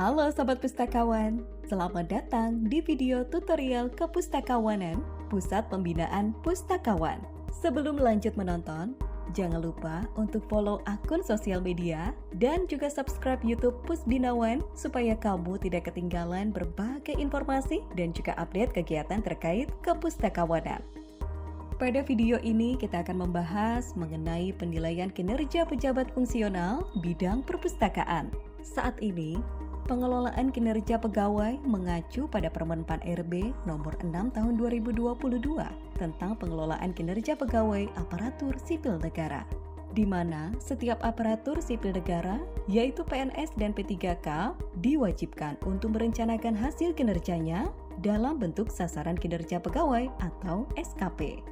Halo Sobat Pustakawan, selamat datang di video tutorial Kepustakawanan Pusat Pembinaan Pustakawan. Sebelum lanjut menonton, jangan lupa untuk follow akun sosial media dan juga subscribe YouTube Pusbinawan supaya kamu tidak ketinggalan berbagai informasi dan juga update kegiatan terkait kepustakawanan. Pada video ini kita akan membahas mengenai penilaian kinerja pejabat fungsional bidang perpustakaan. Saat ini, pengelolaan kinerja pegawai mengacu pada Permen PAN RB nomor 6 tahun 2022 tentang pengelolaan kinerja pegawai aparatur sipil negara, di mana setiap aparatur sipil negara, yaitu PNS dan P3K, diwajibkan untuk merencanakan hasil kinerjanya dalam bentuk sasaran kinerja pegawai atau SKP.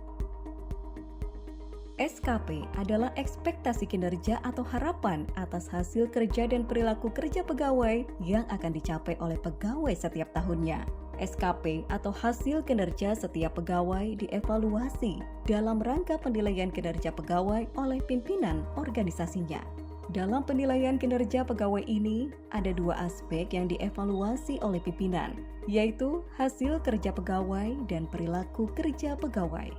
SKP adalah ekspektasi kinerja atau harapan atas hasil kerja dan perilaku kerja pegawai yang akan dicapai oleh pegawai setiap tahunnya. SKP atau hasil kinerja setiap pegawai dievaluasi dalam rangka penilaian kinerja pegawai oleh pimpinan organisasinya. Dalam penilaian kinerja pegawai ini, ada dua aspek yang dievaluasi oleh pimpinan, yaitu hasil kerja pegawai dan perilaku kerja pegawai.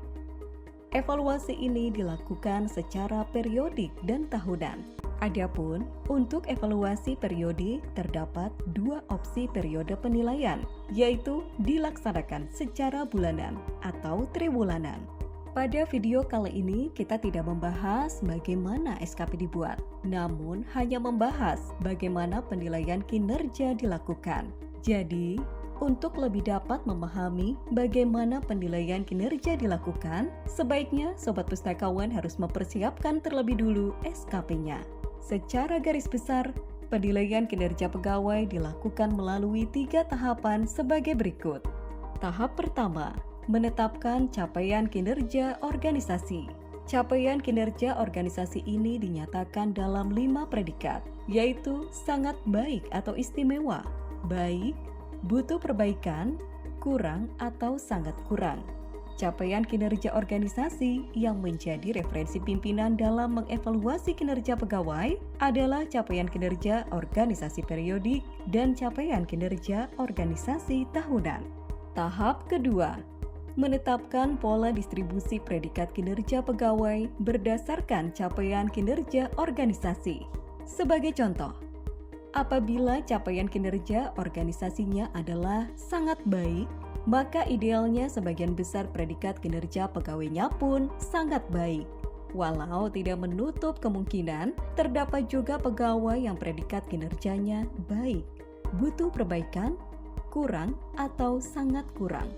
Evaluasi ini dilakukan secara periodik dan tahunan. Adapun untuk evaluasi periodik terdapat dua opsi periode penilaian, yaitu dilaksanakan secara bulanan atau triwulanan. Pada video kali ini kita tidak membahas bagaimana SKP dibuat, namun hanya membahas bagaimana penilaian kinerja dilakukan. Jadi, untuk lebih dapat memahami bagaimana penilaian kinerja dilakukan, sebaiknya Sobat Pustakawan harus mempersiapkan terlebih dulu SKP-nya. Secara garis besar, penilaian kinerja pegawai dilakukan melalui 3 tahapan sebagai berikut. Tahap pertama, menetapkan capaian kinerja organisasi. Capaian kinerja organisasi ini dinyatakan dalam 5 predikat, yaitu sangat baik atau istimewa, baik, butuh perbaikan, kurang atau sangat kurang. Capaian kinerja organisasi yang menjadi referensi pimpinan dalam mengevaluasi kinerja pegawai adalah capaian kinerja organisasi periodik dan capaian kinerja organisasi tahunan. Tahap kedua, menetapkan pola distribusi predikat kinerja pegawai berdasarkan capaian kinerja organisasi. Sebagai contoh, apabila capaian kinerja organisasinya adalah sangat baik, maka idealnya sebagian besar predikat kinerja pegawainya pun sangat baik. Walau tidak menutup kemungkinan terdapat juga pegawai yang predikat kinerjanya baik, butuh perbaikan, kurang, atau sangat kurang.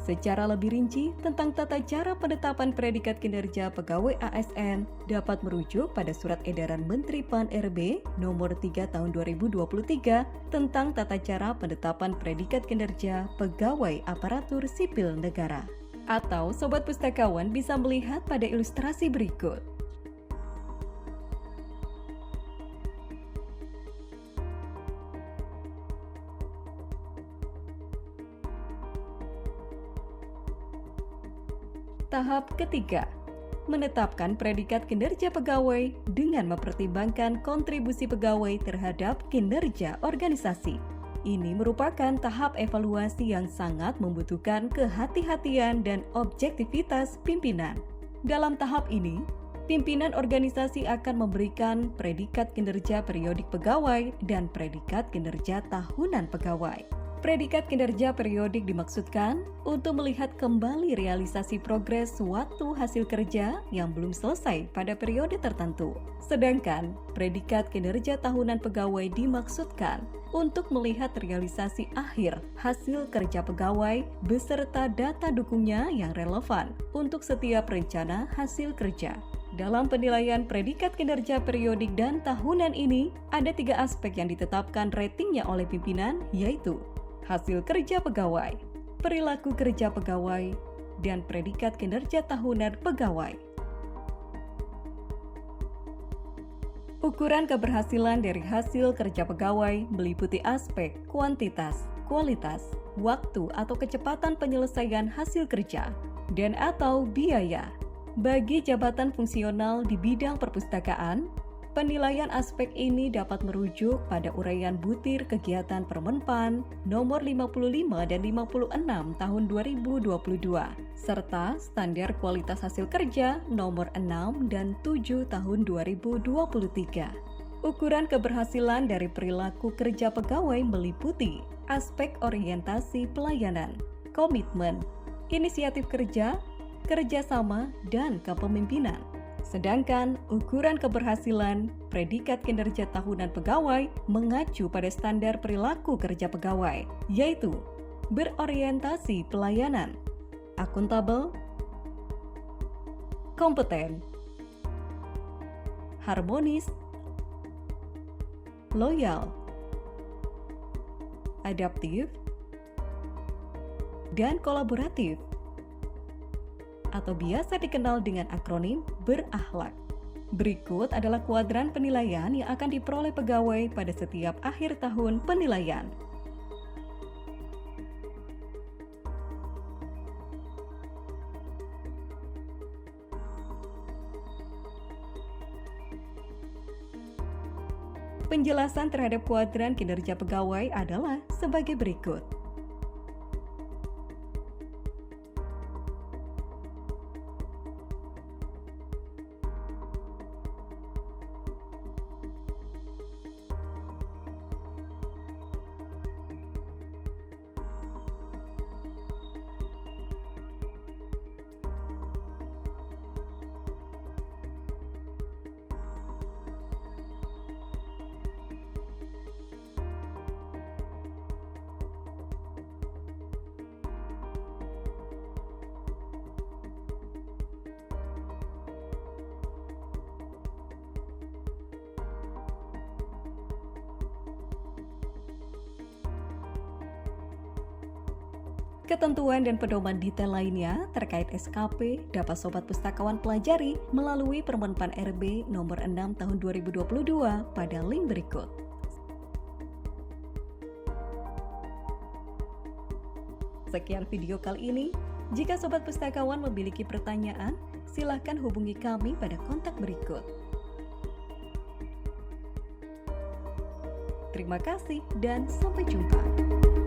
Secara lebih rinci tentang tata cara penetapan predikat kinerja pegawai ASN dapat merujuk pada Surat Edaran Menteri PAN RB nomor 3 tahun 2023 tentang tata cara penetapan predikat kinerja pegawai aparatur sipil negara. Atau Sobat Pustakawan bisa melihat pada ilustrasi berikut. Tahap ketiga, menetapkan predikat kinerja pegawai dengan mempertimbangkan kontribusi pegawai terhadap kinerja organisasi. Ini merupakan tahap evaluasi yang sangat membutuhkan kehati-hatian dan objektivitas pimpinan. Dalam tahap ini, pimpinan organisasi akan memberikan predikat kinerja periodik pegawai dan predikat kinerja tahunan pegawai. Predikat kinerja periodik dimaksudkan untuk melihat kembali realisasi progres suatu hasil kerja yang belum selesai pada periode tertentu. Sedangkan predikat kinerja tahunan pegawai dimaksudkan untuk melihat realisasi akhir hasil kerja pegawai beserta data dukungnya yang relevan untuk setiap rencana hasil kerja. Dalam penilaian predikat kinerja periodik dan tahunan ini, ada 3 aspek yang ditetapkan ratingnya oleh pimpinan, yaitu hasil kerja pegawai, perilaku kerja pegawai, dan predikat kinerja tahunan pegawai. Ukuran keberhasilan dari hasil kerja pegawai meliputi aspek kuantitas, kualitas, waktu atau kecepatan penyelesaian hasil kerja, dan atau biaya. Bagi jabatan fungsional di bidang perpustakaan, Penilaian aspek ini dapat merujuk pada uraian butir kegiatan Permenpan nomor 55 dan 56 tahun 2022 serta standar kualitas hasil kerja nomor 6 dan 7 tahun 2023. Ukuran keberhasilan dari perilaku kerja pegawai meliputi aspek orientasi pelayanan, komitmen, inisiatif kerja, kerjasama, dan kepemimpinan. Sedangkan ukuran keberhasilan predikat kinerja tahunan pegawai mengacu pada standar perilaku kerja pegawai, yaitu berorientasi pelayanan, akuntabel, kompeten, harmonis, loyal, adaptif, dan kolaboratif, atau biasa dikenal dengan akronim berakhlak. Berikut adalah kuadran penilaian yang akan diperoleh pegawai pada setiap akhir tahun penilaian. Penjelasan terhadap kuadran kinerja pegawai adalah sebagai berikut. Ketentuan dan pedoman detail lainnya terkait SKP dapat Sobat Pustakawan pelajari melalui Permenpan RB nomor 6 tahun 2022 pada link berikut. Sekian video kali ini. Jika Sobat Pustakawan memiliki pertanyaan, silakan hubungi kami pada kontak berikut. Terima kasih dan sampai jumpa.